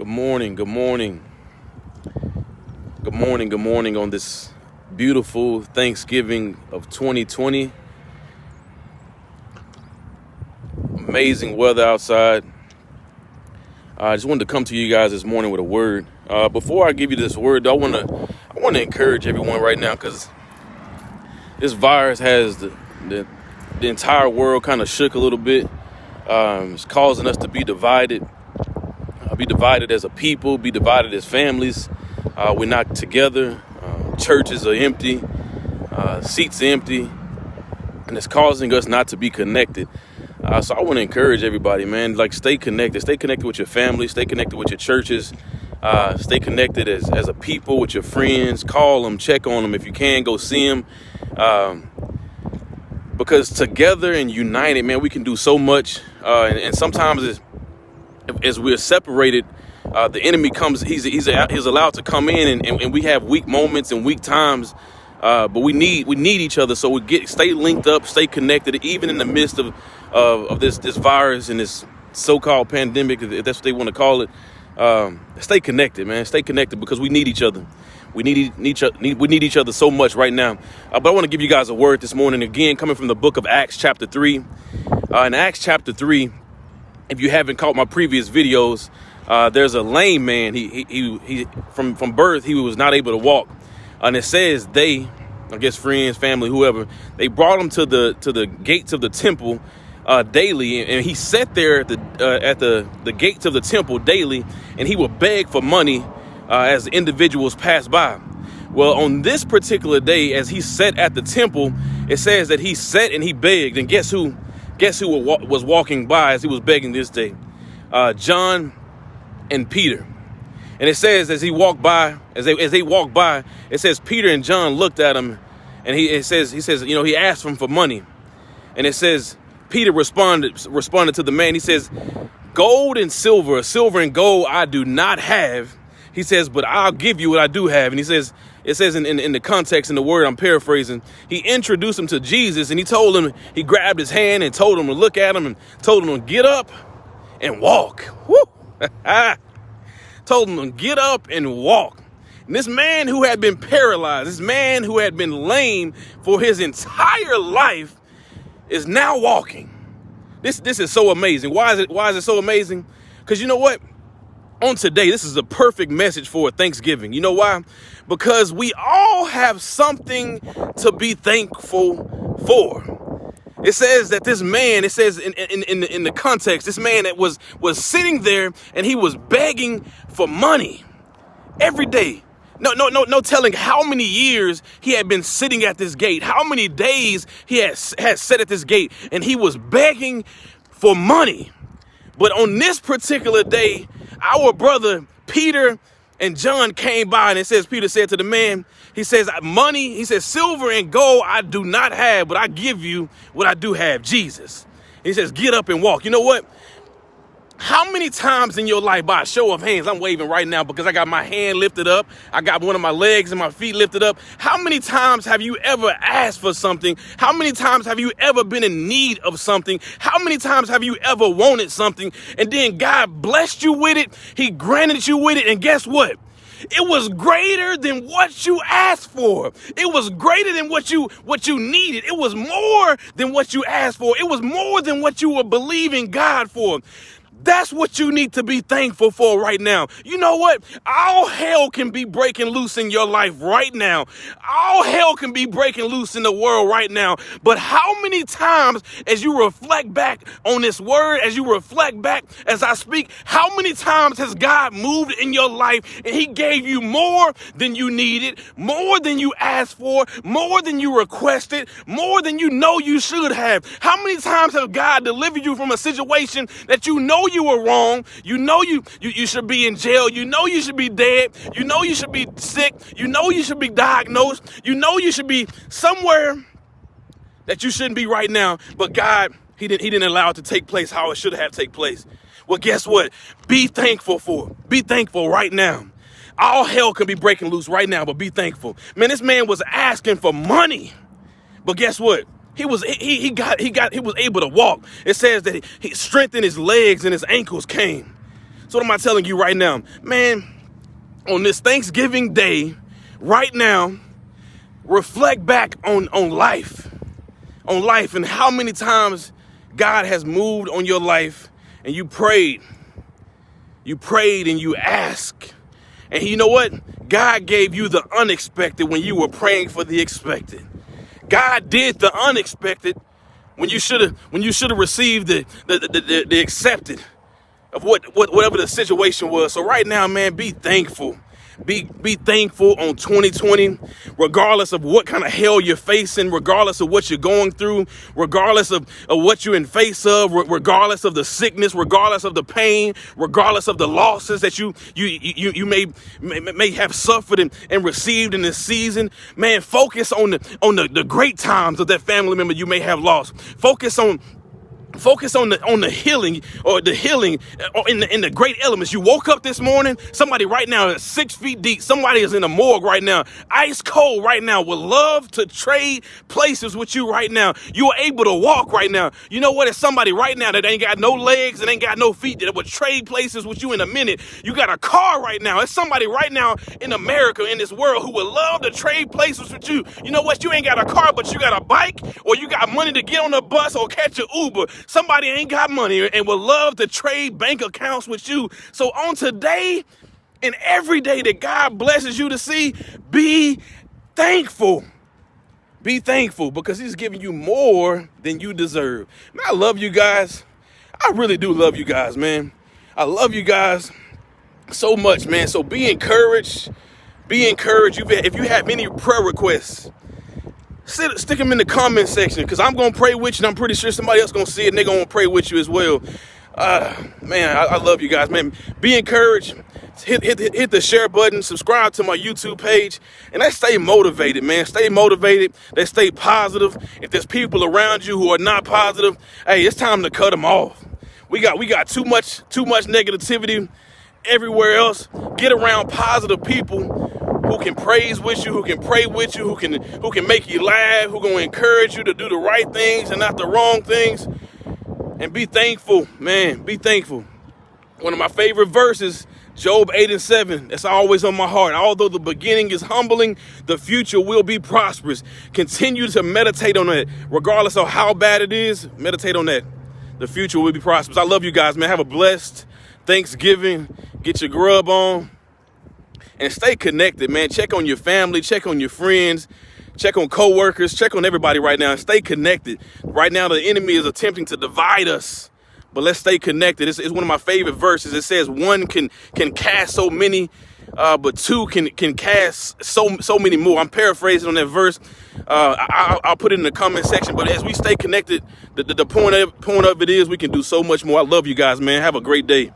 Good morning, good morning, good morning, good morning on this beautiful Thanksgiving of 2020. Amazing weather outside. I just wanted to come to you guys this morning with a word. Before I give you this word, I want to encourage everyone right now, because this virus has the entire world kind of shook a little bit. It's causing us to be divided. Be divided as a people, be divided as families. We're not together. Churches are empty. Seats are empty. And it's causing us not to be connected. So I want to encourage everybody, man, like stay connected. Stay connected with your family. Stay connected with your churches. Stay connected as a people with your friends. Call them, check on them. If you can, go see them. Because together and united, man, we can do so much. And sometimes as we're separated, the enemy comes. He's allowed to come in, and we have weak moments and weak times. But we need each other, so stay linked up, stay connected, even in the midst of this virus and this so-called pandemic, if that's what they want to call it. Stay connected, man. Stay connected, because we need each other. We need each other so much right now. But I want to give you guys a word this morning, again, coming from the book of Acts chapter 3. In Acts chapter 3, if you haven't caught my previous videos, there's a lame man. He from birth, he was not able to walk. And it says I guess friends, family, whoever, they brought him to the gates of the temple daily, and he sat there at the gates of the temple daily, and he would beg for money as individuals passed by. Well, on this particular day, as he sat at the temple, it says that he sat and he begged, and guess who was walking by as he was begging this day? John and Peter. And it says as they walked by, it says Peter and John looked at him, and he says, he asked him for money. And it says Peter responded to the man. He says, gold and silver and gold I do not have. He says, but I'll give you what I do have. And he says, it says in the context, in the word, I'm paraphrasing, he introduced him to Jesus, and he grabbed his hand and told him to look at him and told him to get up and walk. Woo! Told him to get up and walk. And this man who had been paralyzed, this man who had been lame for his entire life, is now walking. This is so amazing. Why is it so amazing? Because you know what? On today, this is a perfect message for Thanksgiving. You know why? Because we all have something to be thankful for. It says that this man, it says in the context, this man that was sitting there and he was begging for money every day. No telling how many years he had been sitting at this gate, how many days he had sat at this gate, and he was begging for money. But on this particular day, our brother Peter and John came by, and it says Peter said to the man, he says, money, he says, silver and gold I do not have, but I give you what I do have, Jesus. He says, get up and walk. You know what? How many times in your life, by a show of hands, I'm waving right now because I got my hand lifted up, I got one of my legs and my feet lifted up. How many times have you ever asked for something? How many times have you ever been in need of something? How many times have you ever wanted something, and then God blessed you with it? He granted you with it, and guess what? It was greater than what you asked for. It was greater than what you needed. It was more than what you asked for. It was more than what you were believing God for. That's what you need to be thankful for right now. You know what? All hell can be breaking loose in your life right now. All hell can be breaking loose in the world right now. But how many times, as you reflect back on this word, as you reflect back as I speak, how many times has God moved in your life and he gave you more than you needed, more than you asked for, more than you requested, more than you know you should have? How many times has God delivered you from a situation that you know you were wrong, you know you should be in jail, you know you should be dead, you know you should be sick, you know you should be diagnosed, you know you should be somewhere that you shouldn't be right now, but God, he didn't allow it to take place how it should have taken place. Well, guess what? Be thankful right now. All hell can be breaking loose right now, but be thankful. Man, this man was asking for money, but guess what? He was able to walk. It says that he strengthened his legs and his ankles came. So what am I telling you right now? Man, on this Thanksgiving day, right now, reflect back on life. On life and how many times God has moved on your life and you prayed. You prayed and you asked. And you know what? God gave you the unexpected when you were praying for the expected. God did the unexpected when you should have received the accepted of whatever the situation was. So right now, man, be thankful. Be thankful on 2020, regardless of what kind of hell you're facing, regardless of what you're going through, regardless of what you're in face of, regardless of the sickness, regardless of the pain, regardless of the losses that you may have suffered and received in this season. Man, focus on the great times of that family member you may have lost. Focus on the healing or in the great elements. You woke up this morning, somebody right now is 6 feet deep. Somebody is in the morgue right now, ice cold right now, would love to trade places with you right now. You are able to walk right now. You know what? It's somebody right now that ain't got no legs and ain't got no feet that would trade places with you in a minute. You got a car right now. It's somebody right now in America, in this world, who would love to trade places with you. You know what? You ain't got a car, but you got a bike, or you got money to get on a bus or catch an Uber. Somebody ain't got money and would love to trade bank accounts with you. So on today and every day that God blesses you to see, be thankful. Be thankful because he's giving you more than you deserve. Man, I love you guys. I really do love you guys, man. I love you guys so much, man. So be encouraged. Be encouraged. If you have any prayer requests, stick them in the comment section because I'm going to pray with you, and I'm pretty sure somebody else going to see it, and they're going to pray with you as well. Man, I love you guys, man. Be encouraged. Hit the share button. Subscribe to my YouTube page. And let's stay motivated, man. Stay motivated. Let's stay positive. If there's people around you who are not positive, hey, it's time to cut them off. We got too much negativity everywhere else. Get around positive people who can praise with you, who can pray with you, who can make you laugh, who gonna encourage you to do the right things and not the wrong things. And be thankful, man. Be thankful. One of my favorite verses, Job 8:7. That's always on my heart. Although the beginning is humbling, the future will be prosperous. Continue to meditate on that. Regardless of how bad it is, meditate on that. The future will be prosperous. I love you guys, man. Have a blessed Thanksgiving. Get your grub on. And stay connected, man. Check on your family. Check on your friends. Check on coworkers. Check on everybody right now. And stay connected. Right now, the enemy is attempting to divide us. But let's stay connected. It's one of my favorite verses. It says one can cast so many, but two can cast so many more. I'm paraphrasing on that verse. I'll put it in the comment section. But as we stay connected, the point of it is we can do so much more. I love you guys, man. Have a great day.